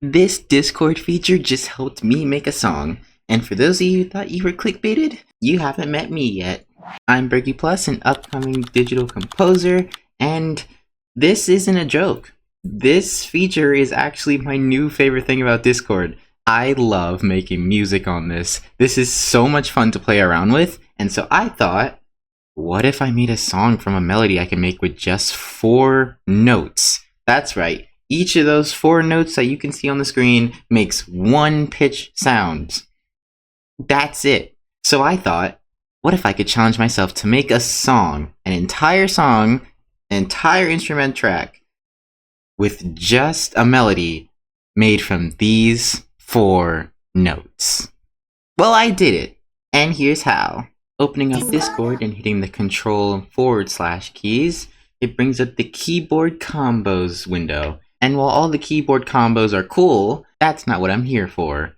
This Discord feature just helped me make a song, and for those of you who thought you were clickbaited, you haven't met me yet. I'm Berkey Plus, an upcoming digital composer, and this isn't a joke. This feature is actually my new favorite thing about Discord. I love making music on this. This is so much fun to play around with, and so I thought, what if I made a song from a melody I can make with just 4 notes? That's right. Each of those 4 notes that you can see on the screen makes 1 pitch sound. That's it. So I thought, what if I could challenge myself to make a song, an entire instrument track, with just a melody made from these 4 notes? Well, I did it, and here's how. Opening up Discord and hitting the Control// keys, it brings up the keyboard combos window. And while all the keyboard combos are cool, that's not what I'm here for.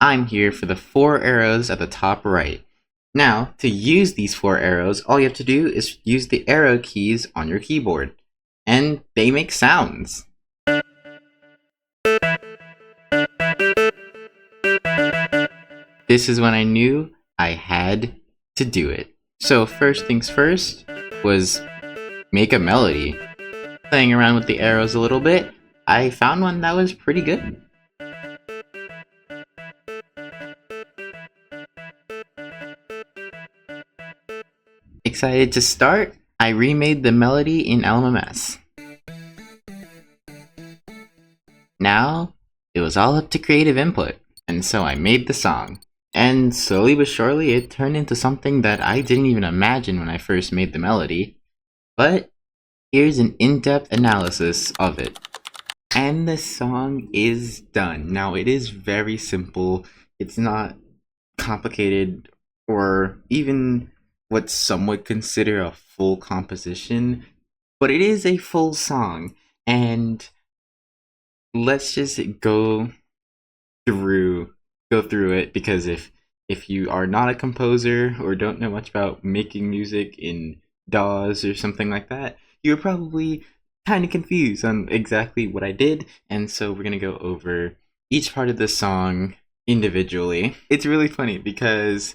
I'm here for the 4 arrows at the top right. Now, to use these 4 arrows, all you have to do is use the arrow keys on your keyboard. And they make sounds. This is when I knew I had to do it. So first things first was make a melody. Playing around with the arrows a little bit, I found one that was pretty good. Excited to start, I remade the melody in LMMS. Now, it was all up to creative input, and so I made the song. And slowly but surely, it turned into something that I didn't even imagine when I first made the melody. But here's an in-depth analysis of it. And the song is done. Now, it is very simple. It's not complicated or even what some would consider a full composition, but it is a full song. And let's just go through it, because if you are not a composer or don't know much about making music in DAWs or something like that, you're probably kind of confused on exactly what I did, and so we're gonna go over each part of the song individually. It's really funny because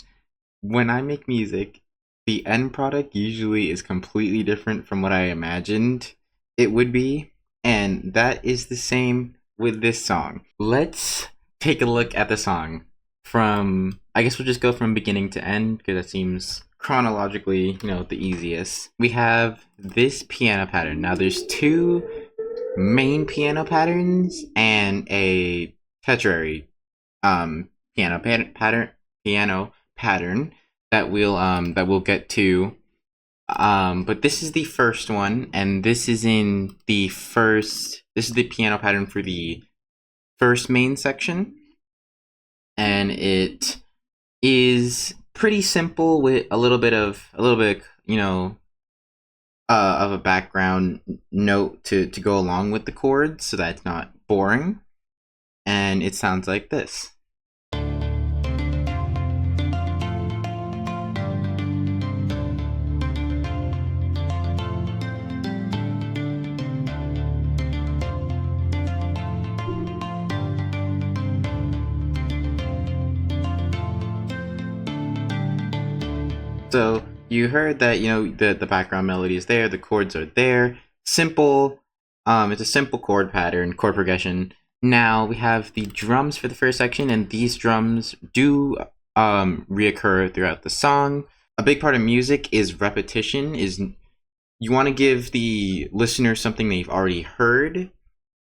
when I make music, the end product usually is completely different from what I imagined it would be, and that is the same with this song. Let's take a look at the song from, I guess we'll just go from beginning to end because that seems chronologically, the easiest. We have this piano pattern. Now there's 2 main piano patterns and a tertiary piano pattern that we'll get to. But this is the first one, and this is the piano pattern for the first main section, and it is pretty simple with a little bit of a background note to go along with the chords so that it's not boring, and it sounds like this. So you heard that the background melody is there, the chords are there. Simple, it's a simple chord progression. Now we have the drums for the first section, and these drums do reoccur throughout the song. A big part of music is repetition. You want to give the listener something they've already heard,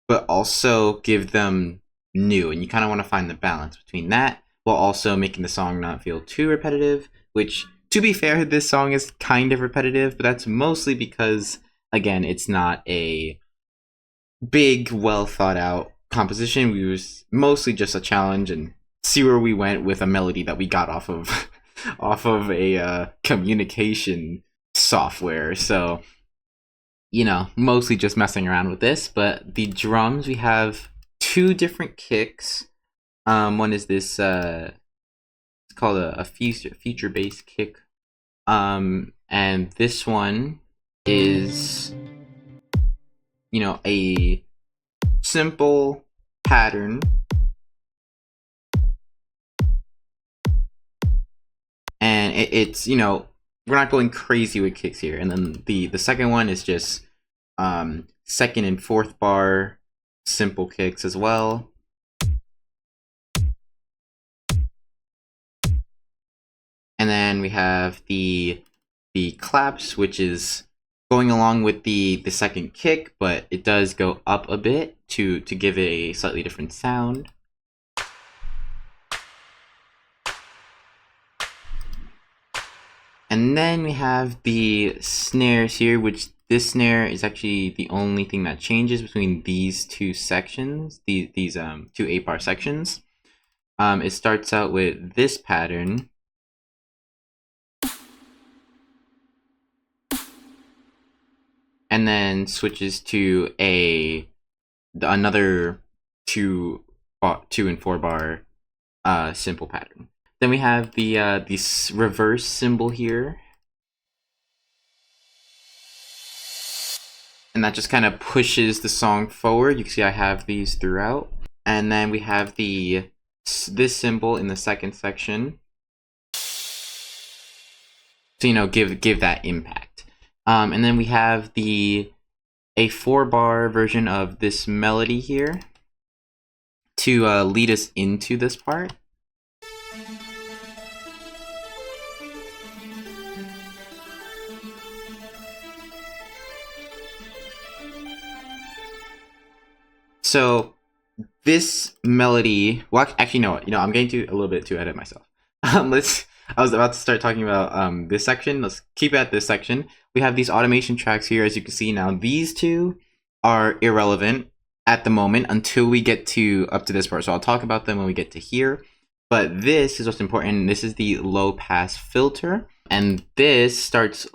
but also give them new, and you kind of want to find the balance between that while also making the song not feel too repetitive, which, to be fair, this song is kind of repetitive, but that's mostly because, again, it's not a big, well thought out composition. We was mostly just a challenge and see where we went with a melody that we got off of a communication software. So, mostly just messing around with this. But the drums, we have 2 different kicks. One is this called a feature bass kick, and this one is a simple pattern. And it's, you know, we're not going crazy with kicks here. And then the second one is just second and fourth bar simple kicks as well. And then we have the claps, which is going along with the second kick, but it does go up a bit to give it a slightly different sound. And then we have the snares here, which this snare is actually the only thing that changes between these two sections, these two 8-bar sections. It starts out with this pattern. And then switches to another 2 and 4 bar simple pattern. Then we have the reverse symbol here. And that just kind of pushes the song forward. You can see I have these throughout. And then we have this symbol in the second section. So, you know, give that impact. And then we have a 4-bar version of this melody here to lead us into this part. So this melody, well, actually, no, you know, I'm getting a little bit too ahead of myself. I was about to start talking about this section. Let's keep at this section. We have these automation tracks here, as you can see now. These two are irrelevant at the moment until we get up to this part. So I'll talk about them when we get to here. But this is what's important. This is the low pass filter, and this starts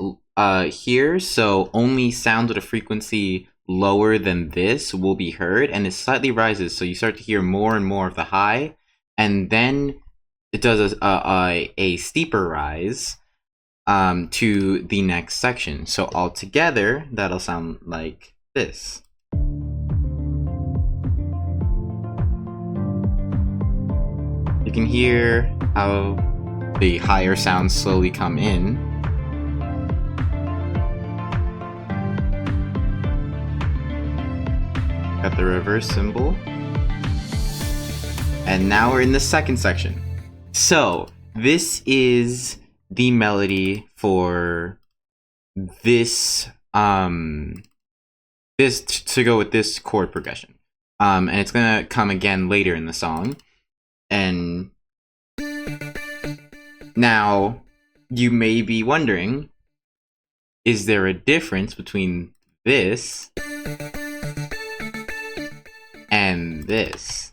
here. So only sounds with a frequency lower than this will be heard, and it slightly rises, so you start to hear more and more of the high, and then it does a steeper rise to the next section. So altogether, that'll sound like this. You can hear how the higher sounds slowly come in. Got the reverse symbol. And now we're in the second section. So this is the melody for this to go with this chord progression. And it's gonna come again later in the song. And now you may be wondering, is there a difference between this and this?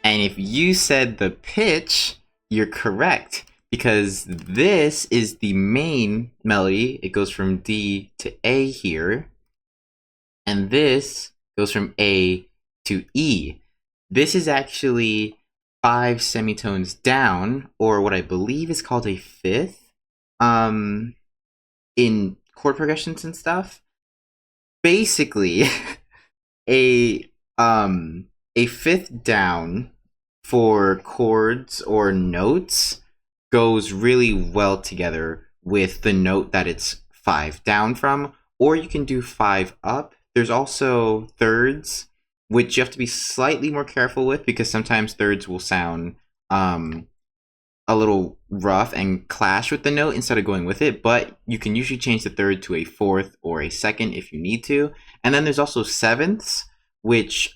And if you said the pitch, you're correct, because this is the main melody. It goes from D to A here, and this goes from A to E. This is actually 5 semitones down, or what I believe is called a fifth in chord progressions and stuff. Basically, a fifth down for chords or notes goes really well together with the note that it's 5 down from, or you can do 5 up. There's also thirds, which you have to be slightly more careful with, because sometimes thirds will sound a little rough and clash with the note instead of going with it, but you can usually change the third to a fourth or a second if you need to. And then there's also sevenths, which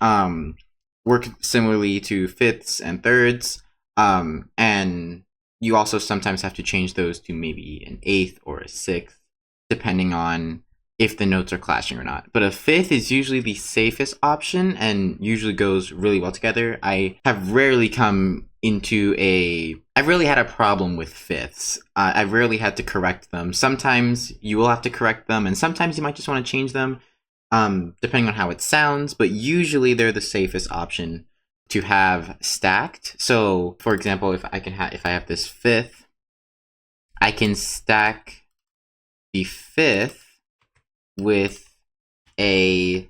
work similarly to fifths and thirds, and you also sometimes have to change those to maybe an eighth or a sixth, depending on if the notes are clashing or not. But a fifth is usually the safest option and usually goes really well together. I've rarely had a problem with fifths. I've rarely had to correct them. Sometimes you will have to correct them, and sometimes you might just want to change them, depending on how it sounds, but usually they're the safest option to have stacked. So for example, if I have this fifth, I can stack the fifth with a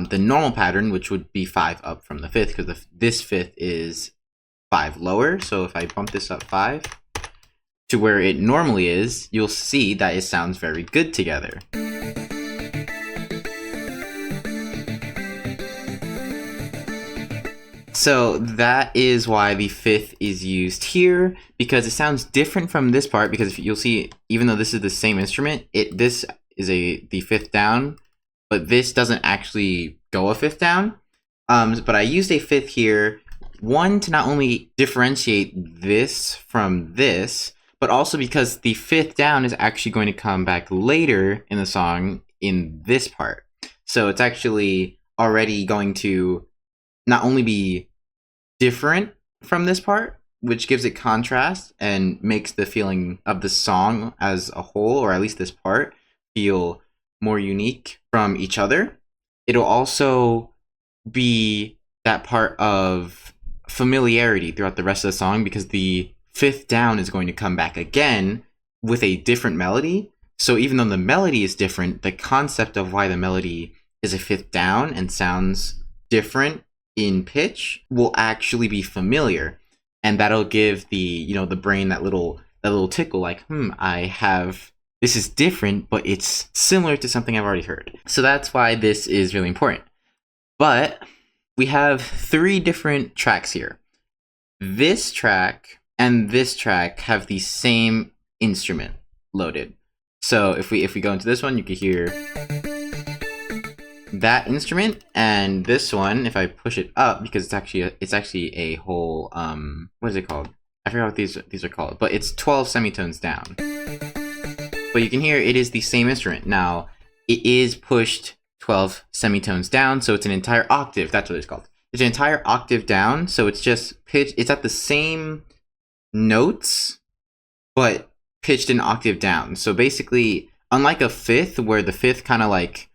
the normal pattern, which would be 5 up from the 5th, because this 5th is 5 lower. So if I bump this up 5 to where it normally is, you'll see that it sounds very good together. So that is why the 5th is used here, because it sounds different from this part, because if you'll see, even though this is the same instrument, this is the 5th down, but this doesn't actually go a 5th down. But I used a 5th here, one, to not only differentiate this from this, but also because the 5th down is actually going to come back later in the song in this part. So it's actually already going to not only be different from this part, which gives it contrast and makes the feeling of the song as a whole, or at least this part, feel more unique from each other. It'll also be that part of familiarity throughout the rest of the song, because the 5th down is going to come back again with a different melody. So even though the melody is different, the concept of why the melody is a 5th down and sounds different in pitch will actually be familiar, and that'll give the the brain that little tickle, like, this is different, but it's similar to something I've already heard. So that's why this is really important. But we have 3 different tracks here. This track and this track have the same instrument loaded. So if we go into this one, you can hear that instrument, and this one, if I push it up, because it's actually a whole what is it called? I forgot what these are called, but it's 12 semitones down. But you can hear it is the same instrument. Now, it is pushed 12 semitones down, so it's an entire octave. That's what it's called. It's an entire octave down, so it's just pitched. It's at the same notes, but pitched an octave down. So basically, unlike a 5th, where the 5th kind of like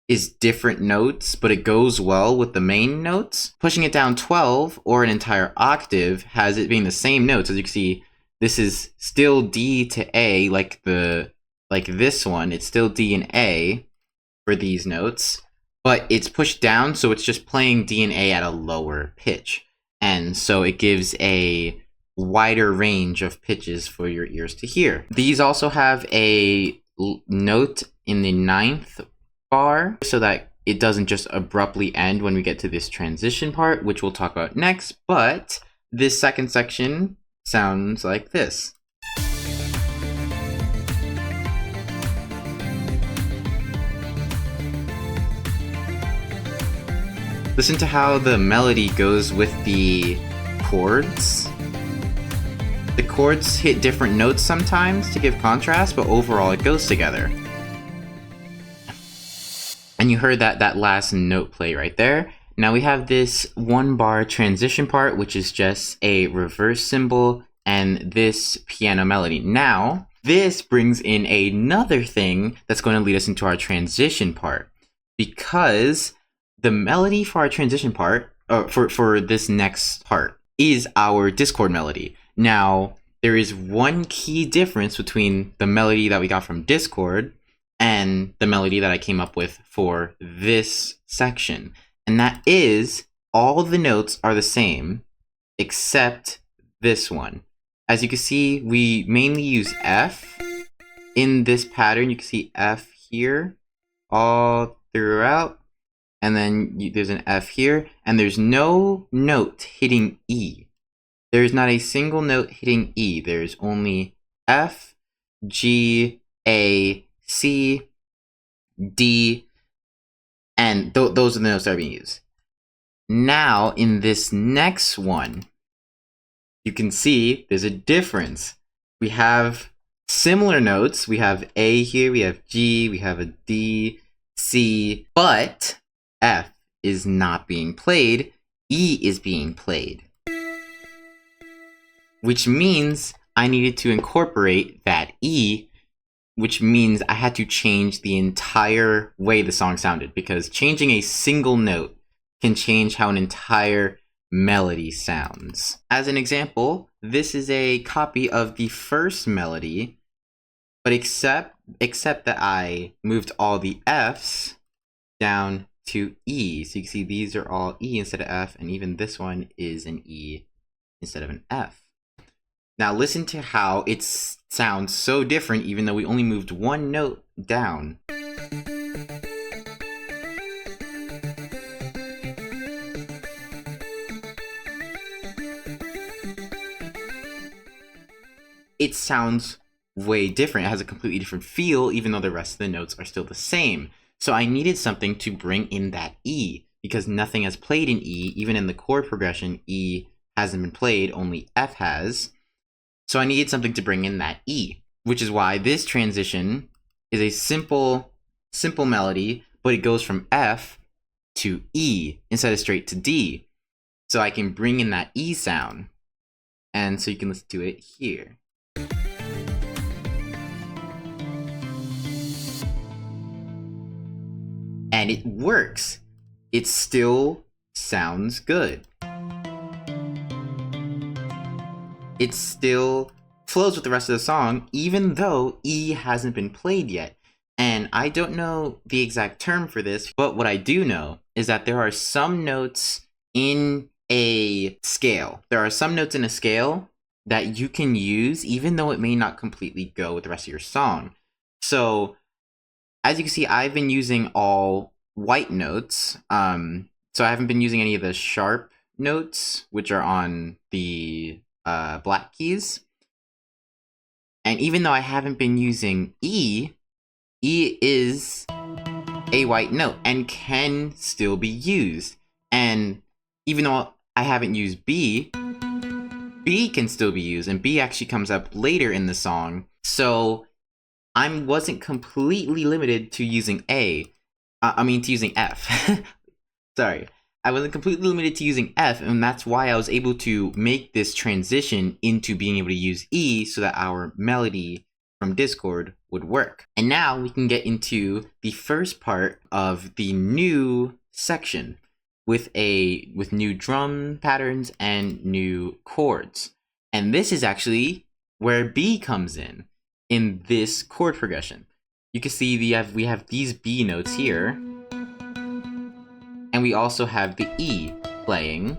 is different notes, but it goes well with the main notes, pushing it down 12 or an entire octave has it being the same notes. As you can see, this is still D to A, like this one. It's still D and A for these notes, but it's pushed down, so it's just playing D and A at a lower pitch, and so it gives a wider range of pitches for your ears to hear. These also have a note in the 9th bar, so that it doesn't just abruptly end when we get to this transition part, which we'll talk about next. But this second section sounds like this. Listen to how the melody goes with the chords. The chords hit different notes sometimes to give contrast, but overall it goes together. And you heard that last note play right there. Now we have this 1 bar transition part, which is just a reverse cymbal and this piano melody. Now, this brings in another thing that's going to lead us into our transition part, because the melody for our transition part, for this next part, is our Discord melody. Now, there is one key difference between the melody that we got from Discord and the melody that I came up with for this section. And that is, all the notes are the same, except this one. As you can see, we mainly use F in this pattern. You can see F here all throughout, and then there's an F here, and there's no note hitting E. There's not a single note hitting E. There's only F, G, A, C, D, and those are the notes that are being used. Now, in this next one, you can see there's a difference. We have similar notes. We have A here, we have G, we have a D, C, but F is not being played. E is being played, which means I needed to incorporate that E, which means I had to change the entire way the song sounded, because changing a single note can change how an entire melody sounds. As an example, this is a copy of the first melody, but except that I moved all the Fs down to E. So you can see these are all E instead of F, and even this one is an E instead of an F. Now listen to how it sounds so different even though we only moved one note down. It sounds way different. It has a completely different feel, even though the rest of the notes are still the same. So I needed something to bring in that E, because nothing has played in E. Even in the chord progression, E hasn't been played, only F has. So I needed something to bring in that E, which is why this transition is a simple melody, but it goes from F to E instead of straight to D. So I can bring in that E sound. And so you can listen to it here. And it works. It still sounds good. It still flows with the rest of the song, even though E hasn't been played yet. And I don't know the exact term for this, but what I do know is that there are some notes in a scale. There are some notes in a scale that you can use even though it may not completely go with the rest of your song. So as you can see, I've been using all white notes. So I haven't been using any of the sharp notes, which are on the black keys. And even though I haven't been using E, E is a white note and can still be used. And even though I haven't used B, B can still be used, and B actually comes up later in the song. So I wasn't completely limited to using to using F. Sorry. I wasn't completely limited to using F, and that's why I was able to make this transition into being able to use E so that our melody from Discord would work. And now we can get into the first part of the new section with new drum patterns and new chords. And this is actually where B comes in this chord progression. You can see we have these B notes here. And we also have the E playing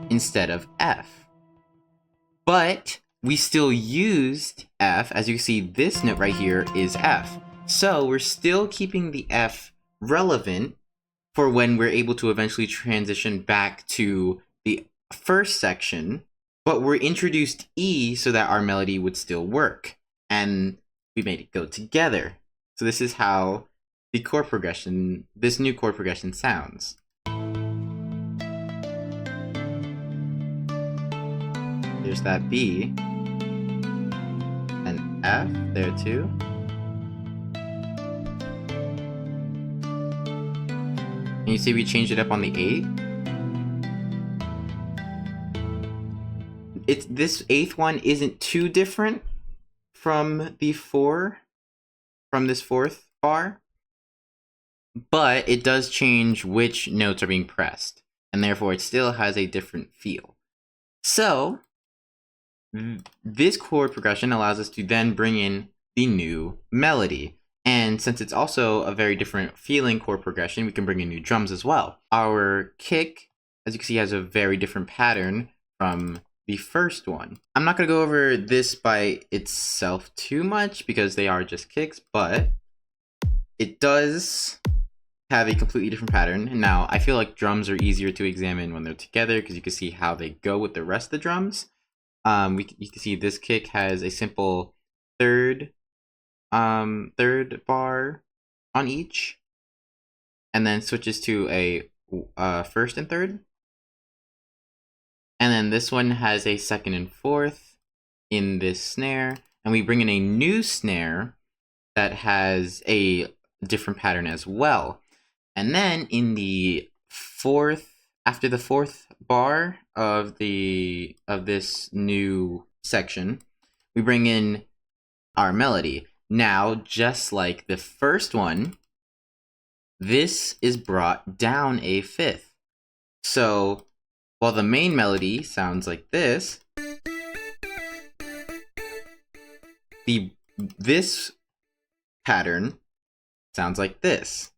instead of F. But we still used F. As you can see, this note right here is F. So we're still keeping the F relevant for when we're able to eventually transition back to the first section, but we're introduced E so that our melody would still work. And we made it go together. So this is how the chord progression, this new chord progression sounds. There's that B, and F there too. And you see we changed it up on the 8th. This 8th one isn't too different from the 4, from this 4th bar. But it does change which notes are being pressed, and therefore it still has a different feel. So this chord progression allows us to then bring in the new melody. And since it's also a very different feeling chord progression, we can bring in new drums as well. Our kick, as you can see, has a very different pattern from the first one. I'm not going to go over this by itself too much because they are just kicks, but it does have a completely different pattern. And now I feel like drums are easier to examine when they're together because you can see how they go with the rest of the drums. You can see this kick has a simple third bar on each, and then switches to a first and third. And then this one has a second and fourth in this snare, and we bring in a new snare that has a different pattern as well. And then in the after the fourth bar of this new section, we bring in our melody. Now, just like the first one, this is brought down a fifth. So while the main melody sounds like this, this pattern sounds like this.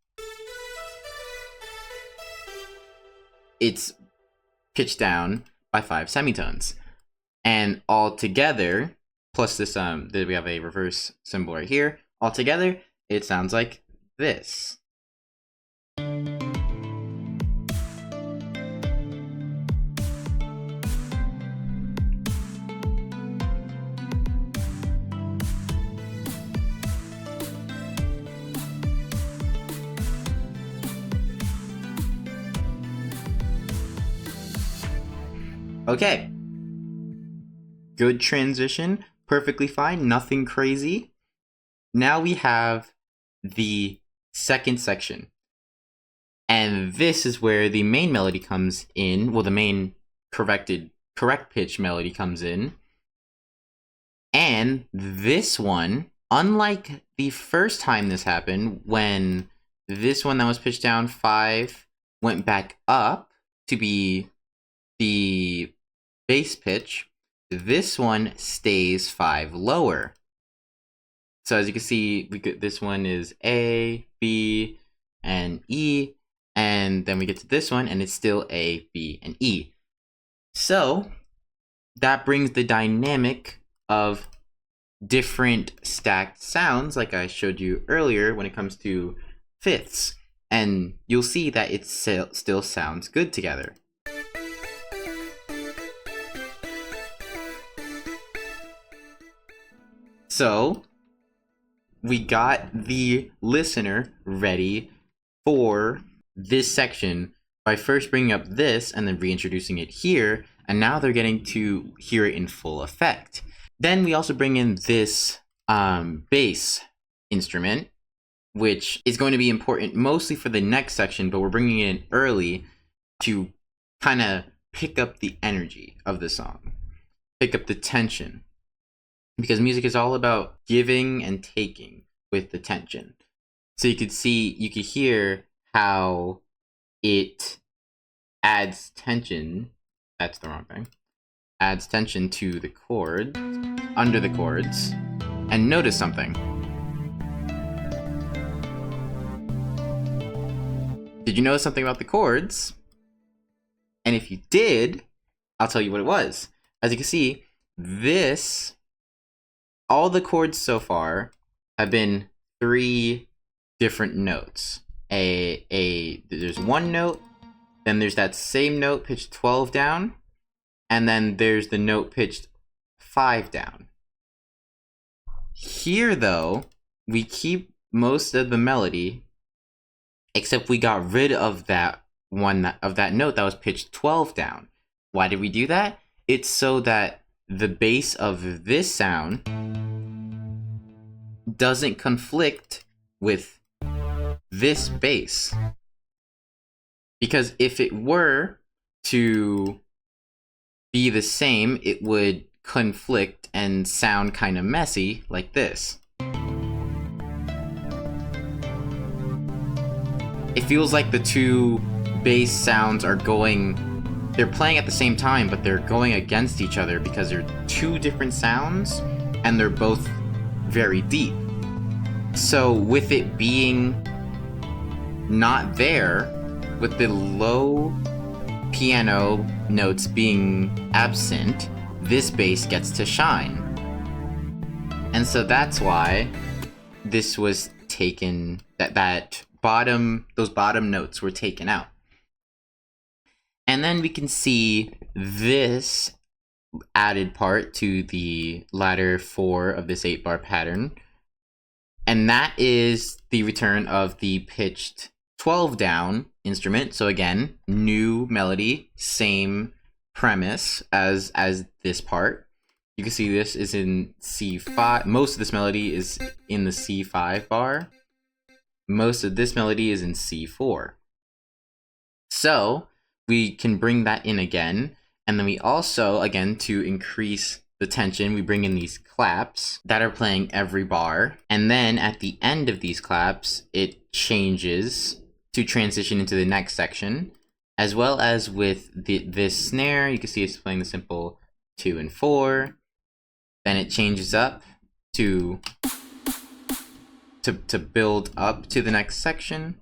it's pitched down by 5 semitones. And all together, plus this we have a reverse symbol right here, all together it sounds like this. Okay. Good transition, perfectly fine, nothing crazy. Now we have the second section. And this is where the main melody comes in, well, the main correct pitch melody comes in. And this one, unlike the first time this happened, when this one that was pitched down 5 went back up to be the bass pitch, this one stays 5 lower. So as you can see, this one is A, B, and E, and then we get to this one, and it's still A, B, and E. So that brings the dynamic of different stacked sounds, like I showed you earlier when it comes to fifths, and you'll see that it still sounds good together. So we got the listener ready for this section by first bringing up this and then reintroducing it here, and now they're getting to hear it in full effect. Then we also bring in this bass instrument, which is going to be important mostly for the next section, but we're bringing it in early to kind of pick up the energy of the song, pick up the tension. Because music is all about giving and taking with the tension. So you could hear how it adds tension. That's the wrong thing. Adds tension to the chord, under the chords. And notice something. Did you notice something about the chords? And if you did, I'll tell you what it was. As you can see, all the chords so far have been 3 different notes. There's one note, then there's that same note pitched 12 down, and then there's the note pitched 5 down. Here, though, we keep most of the melody, except we got rid of that note that was pitched 12 down. Why did we do that? It's so that the bass of this sound doesn't conflict with this bass. Because if it were to be the same, it would conflict and sound kind of messy like this. It feels like the 2 bass sounds they're playing at the same time, but they're going against each other because they're 2 different sounds and they're both very deep. So with it being not there, with the low piano notes being absent, this bass gets to shine. And so that's why this was taken, those bottom notes were taken out. And then we can see this added part to the ladder 4 of this 8-bar pattern. And that is the return of the pitched 12 down instrument. So again, new melody, same premise as this part. You can see this is in C5. Most of this melody is in the C5 bar. Most of this melody is in C4. So we can bring that in again. And then we also, again, to increase the tension, we bring in these claps that are playing every bar. And then at the end of these claps, it changes to transition into the next section. As well as with this snare, you can see it's playing the simple 2 and 4. Then it changes up to build up to the next section.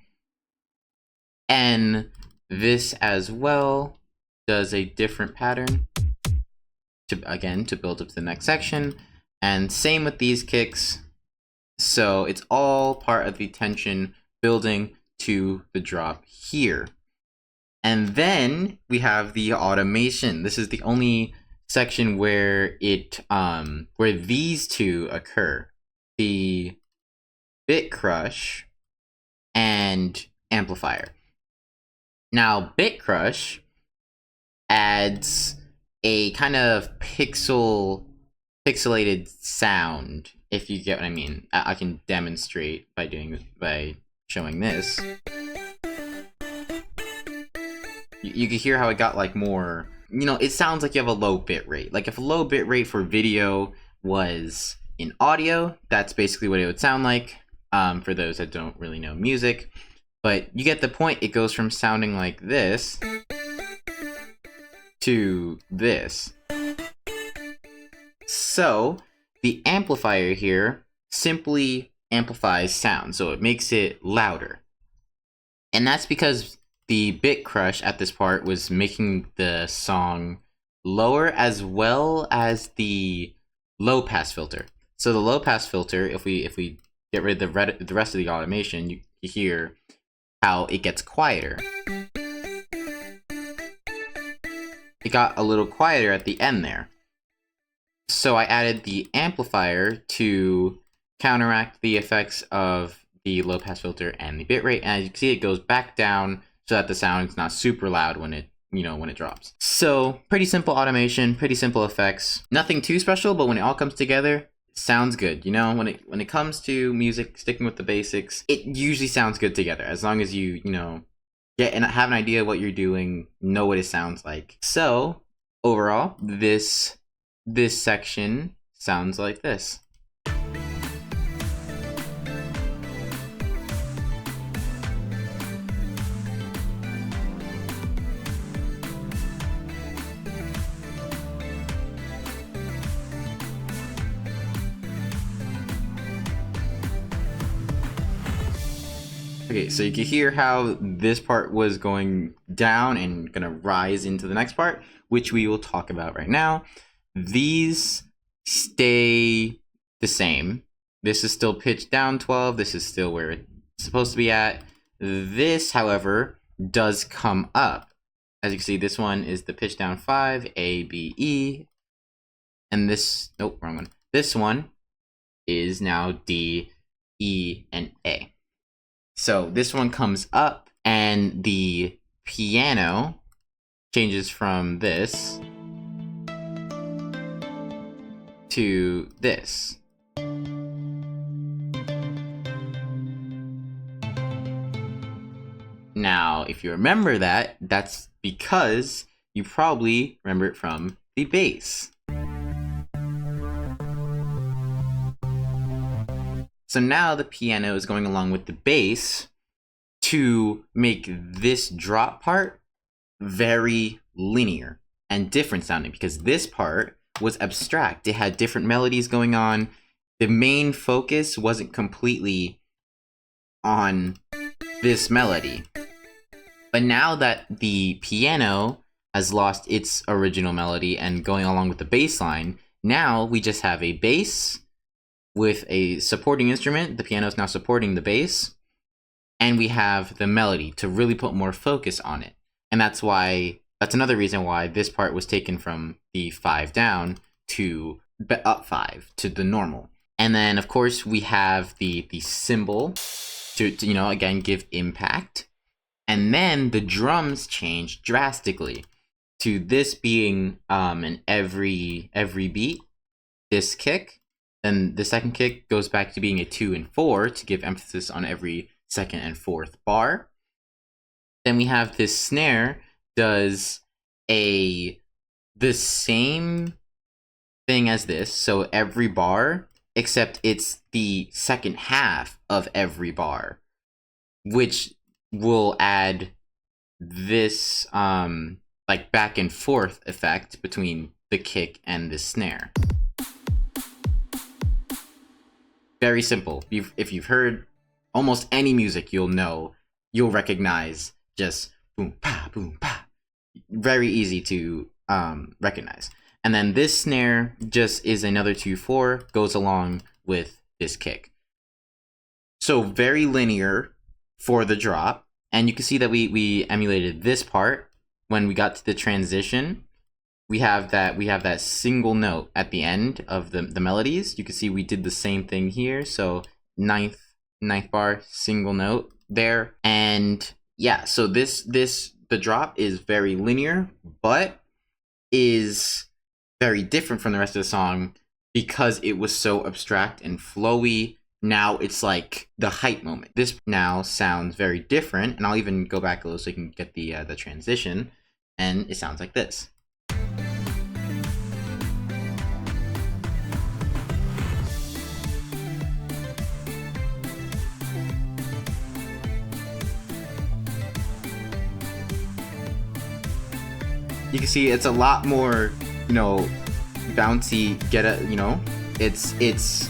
And This as well does a different pattern to build up to the next section. And same with these kicks. So it's all part of the tension building to the drop here. And then we have the automation. This is the only section where where these two occur. The bit crush and amplifier. Now, bit crush adds a kind of pixelated sound, if you get what I mean. I can demonstrate by showing this. You can hear how it got like more, it sounds like you have a low bit rate. Like if a low bit rate for video was in audio, that's basically what it would sound like, for those that don't really know music. But you get the point. It goes from sounding like this to this. So the amplifier here simply amplifies sound, so it makes it louder. And that's because the bit crush at this part was making the song lower, as well as the low pass filter. So the low pass filter, if we get rid of the rest of the automation, you hear how it gets quieter. It got a little quieter at the end there. So I added the amplifier to counteract the effects of the low pass filter and the bitrate. And as you can see, it goes back down so that the sound is not super loud when it drops. So pretty simple automation, pretty simple effects. Nothing too special, but when it all comes together, it sounds good. When it comes to music, sticking with the basics, it usually sounds good together, as long as you get and have an idea of what you're doing, know what it sounds like. So overall, this section sounds like this. Okay, so you can hear how this part was going down and gonna rise into the next part, which we will talk about right now. These stay the same. This is still pitched down 12. This is still where it's supposed to be at. This, however, does come up. As you can see, this one is the pitch down 5, A, B, E. And this, nope, wrong one. This one is now D, E, and A. So this one comes up, and the piano changes from this to this. Now, if you remember that, that's because you probably remember it from the bass. So now the piano is going along with the bass to make this drop part very linear and different sounding, because this part was abstract. It had different melodies going on. The main focus wasn't completely on this melody. But now that the piano has lost its original melody and going along with the bass line, now we just have a bass with a supporting instrument. The piano is now supporting the bass, and we have the melody to really put more focus on it. And that's another reason why this part was taken from the 5 down to up 5 to the normal. And then of course we have the cymbal to again give impact. And then the drums change drastically to this being an every beat, this kick. Then the second kick goes back to being a 2 and 4 to give emphasis on every second and fourth bar. Then we have this snare does the same thing as this, so every bar, except it's the second half of every bar, which will add this like back and forth effect between the kick and the snare. Very simple. If you've heard almost any music, you'll recognize just boom, pa, boom, pa. Very easy to recognize. And then this snare just is another 2/4, goes along with this kick. So very linear for the drop. And you can see that we emulated this part. When we got to the transition, we have that single note at the end of the melodies. You can see we did the same thing here. So ninth bar, single note there. And yeah, so the drop is very linear, but is very different from the rest of the song because it was so abstract and flowy. Now it's like the hype moment. This now sounds very different, and I'll even go back a little so you can get the transition, and it sounds like this. You can see it's a lot more, bouncy. It's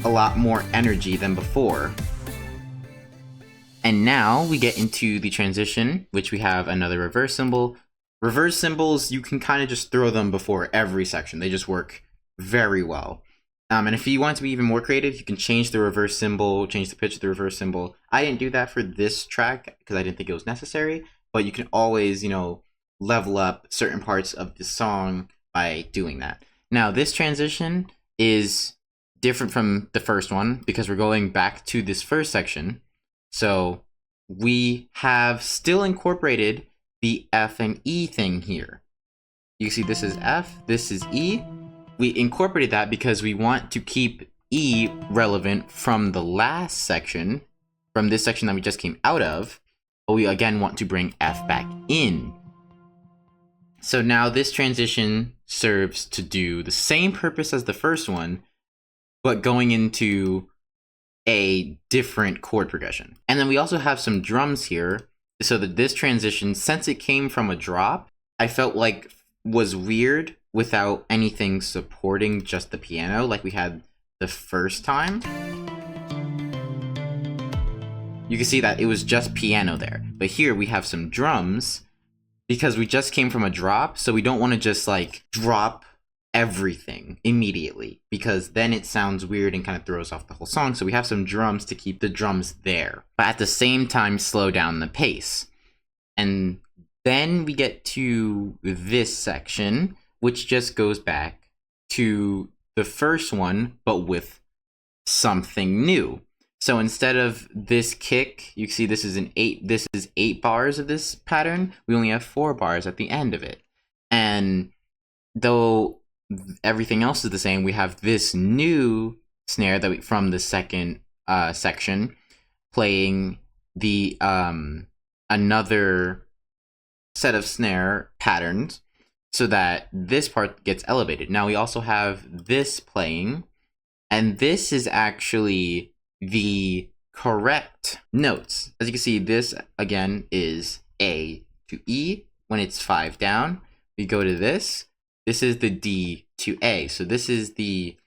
a lot more energy than before. And now we get into the transition, which we have another reverse cymbal. Reverse cymbals, you can kind of just throw them before every section. They just work very well. And if you want to be even more creative, you can change the reverse cymbal, change the pitch of the reverse cymbal. I didn't do that for this track because I didn't think it was necessary, but you can always, level up certain parts of the song by doing that. Now, this transition is different from the first one because we're going back to this first section. So we have still incorporated the F and E thing here. You see this is F, this is E. We incorporated that because we want to keep E relevant from the last section, from this section that we just came out of, but we again want to bring F back in. So now this transition serves to do the same purpose as the first one, but going into a different chord progression. And then we also have some drums here, so that this transition, since it came from a drop, I felt like was weird without anything supporting just the piano like we had the first time. You can see that it was just piano there, but here we have some drums because we just came from a drop, so we don't want to just like drop everything immediately because then it sounds weird and kind of throws off the whole song. So we have some drums to keep the drums there, but at the same time slow down the pace. And then we get to this section, which just goes back to the first one, but with something new. So instead of this kick, you can see this is 8 bars of this pattern. We only have 4 bars at the end of it. And though everything else is the same, we have this new snare that from the second section playing the another set of snare patterns so that this part gets elevated. Now we also have this playing, and this is actually the correct notes. As you can see, this again is A to E when it's 5 down. We go to this. This is the D to A. So this is the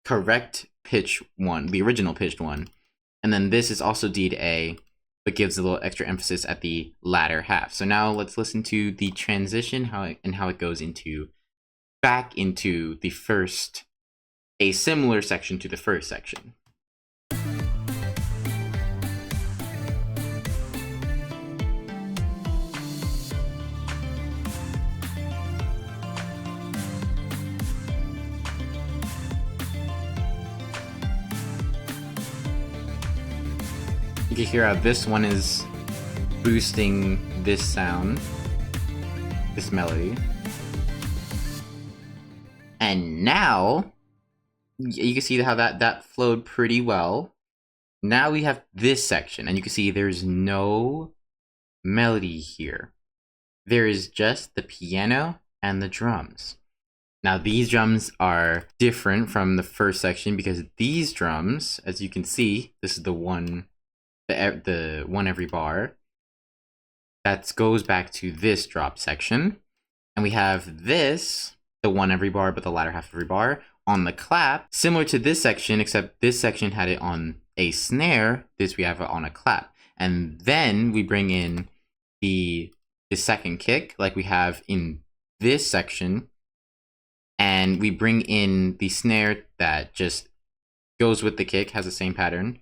correct pitch one, the original pitched one. And then this is also D to A, but gives a little extra emphasis at the latter half. So now let's listen to the transition, how it goes back into the first, a similar section to the first section. You can hear how this one is boosting this sound, this melody. And now, you can see how that flowed pretty well. Now we have this section, and you can see there's no melody here. There is just the piano and the drums. Now these drums are different from the first section because these drums, as you can see, this is the one every bar. That goes back to this drop section. And we have this, the one every bar, but the latter half of every bar, on the clap, similar to this section, except this section had it on a snare, this we have it on a clap. And then we bring in the the second kick like we have in this section, and we bring in the snare that just goes with the kick, has the same pattern,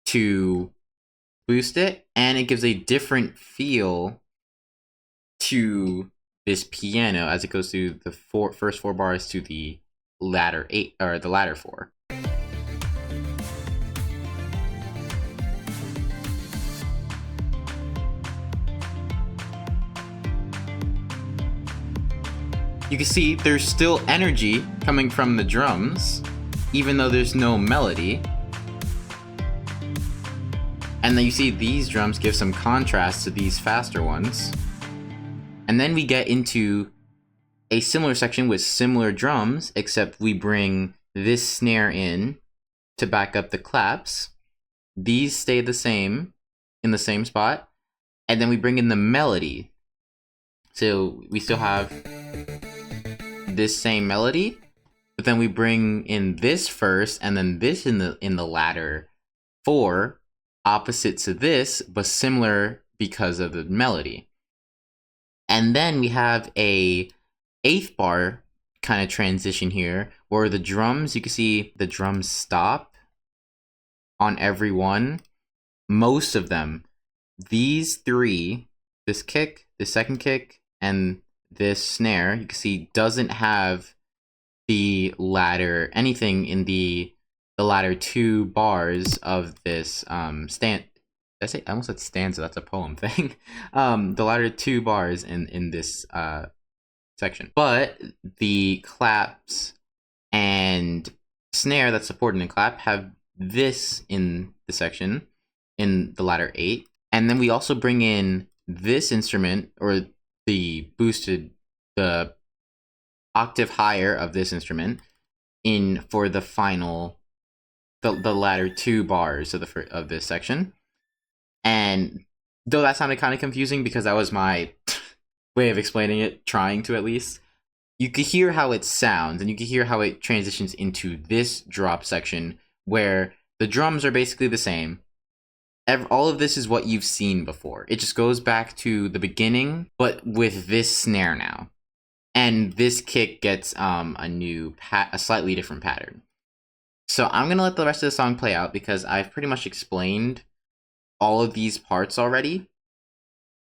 to boost it, and it gives a different feel to this piano as it goes through the first four bars to the latter 8 or the latter 4. You can see there's still energy coming from the drums, even though there's no melody. And then you see these drums give some contrast to these faster ones. And then we get into a similar section with similar drums, except we bring this snare in to back up the claps. These stay the same in the same spot. And then we bring in the melody. So we still have this same melody, but then we bring in this first and then this in the latter 4, opposite to this, but similar because of the melody. And then we have a 8th bar kind of transition here where the drums, you can see the drums stop on every one. Most of them, these 3, this kick, the second kick, and this snare, you can see doesn't have the latter, anything in the latter 2 bars of this I almost said stanza, that's a poem thing. The latter 2 bars in this section. But the claps and snare that's supported in clap have this in the section in the latter 8. And then we also bring in this instrument, or the octave higher of this instrument, in for the final, the latter 2 bars of this section. And though that sounded kind of confusing because that was my way of explaining it, trying to at least, you could hear how it sounds, and you could hear how it transitions into this drop section where the drums are basically the same. All of this is what you've seen before. It just goes back to the beginning, but with this snare now. And this kick gets a slightly different pattern. So I'm going to let the rest of the song play out because I've pretty much explained all of these parts already.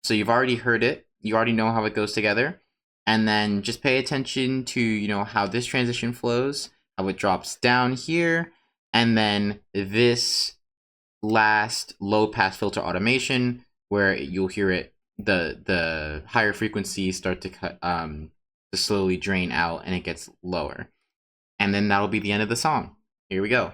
So you've already heard it. You already know how it goes together. And then just pay attention to, how this transition flows, how it drops down here, and then this last low pass filter automation where you'll hear it, the higher frequencies start to cut to slowly drain out and it gets lower. And then that'll be the end of the song. Here we go.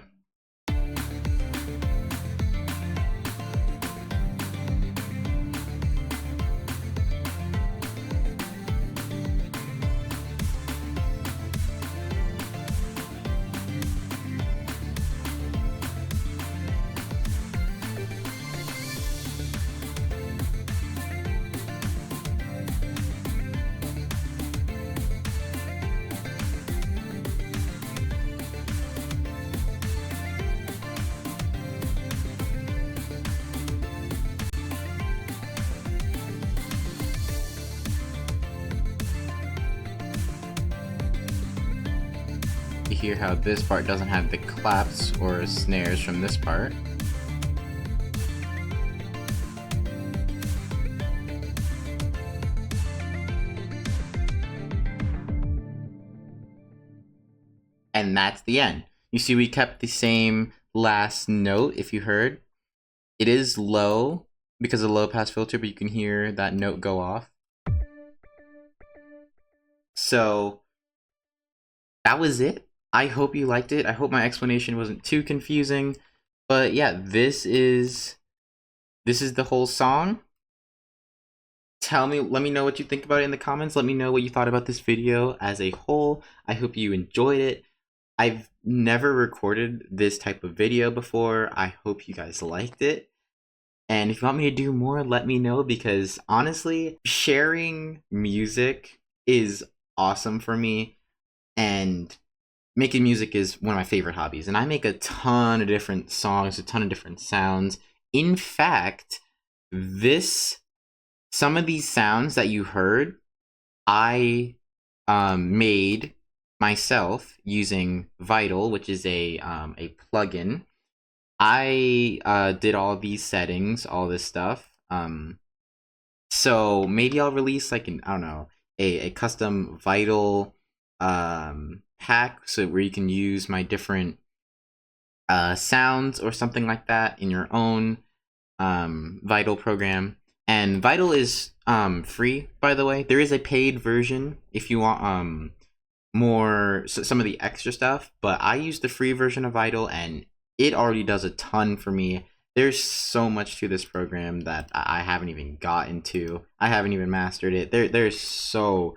You hear how this part doesn't have the claps or snares from this part. And that's the end. You see we kept the same last note, if you heard. It is low because of the low pass filter, but you can hear that note go off. So that was it. I hope you liked it. I hope my explanation wasn't too confusing. But yeah, this is the whole song. Let me know what you think about it in the comments. Let me know what you thought about this video as a whole. I hope you enjoyed it. I've never recorded this type of video before. I hope you guys liked it. And if you want me to do more, let me know, because honestly, sharing music is awesome for me, and making music is one of my favorite hobbies. And I make a ton of different songs, a ton of different sounds. In fact, this some of these sounds that you heard, I made myself using Vital, which is a plugin. I did all these settings, all this stuff. So maybe I'll release like an, I don't know, a custom Vital hack, so where you can use my different sounds or something like that in your own Vital program. And Vital is free, by the way. There is a paid version if you want more some of the extra stuff, but I use the free version of Vital, and it already does a ton for me. There's so much to this program that I haven't even gotten to. I haven't even mastered it. There's so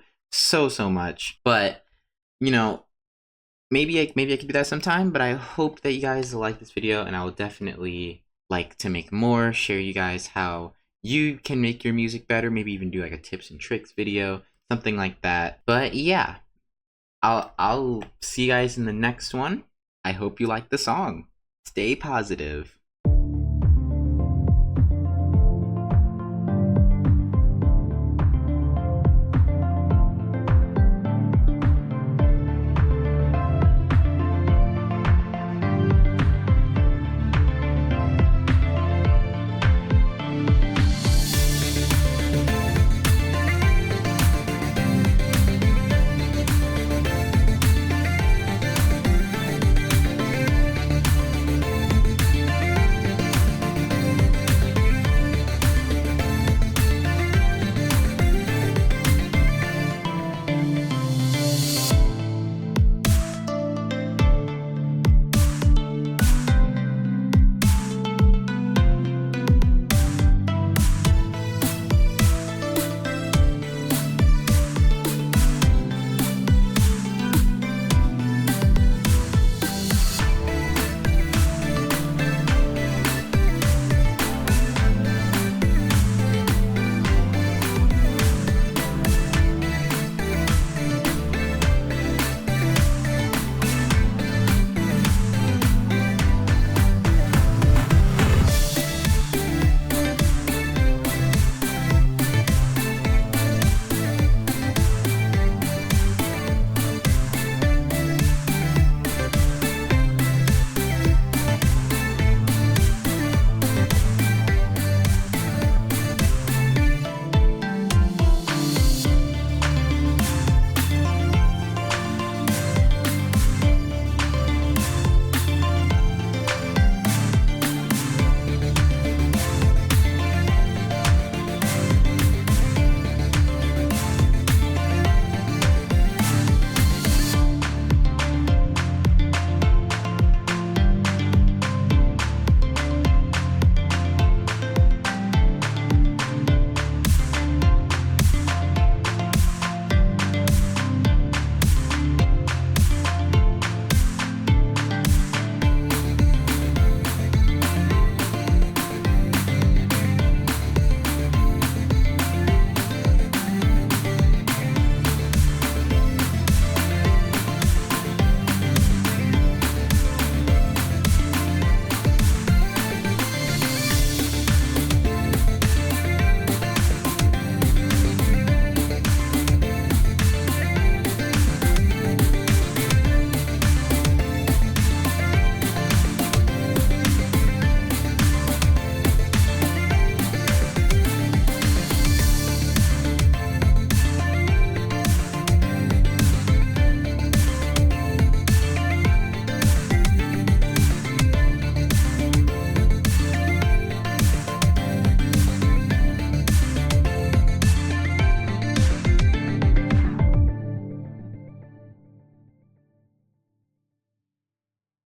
much, but you know, maybe I could do that sometime. But I hope that you guys like this video, and I will definitely like to make more. Share you guys how you can make your music better. Maybe even do like a tips and tricks video, something like that. But yeah, I'll see you guys in the next one. I hope you like the song. Stay positive.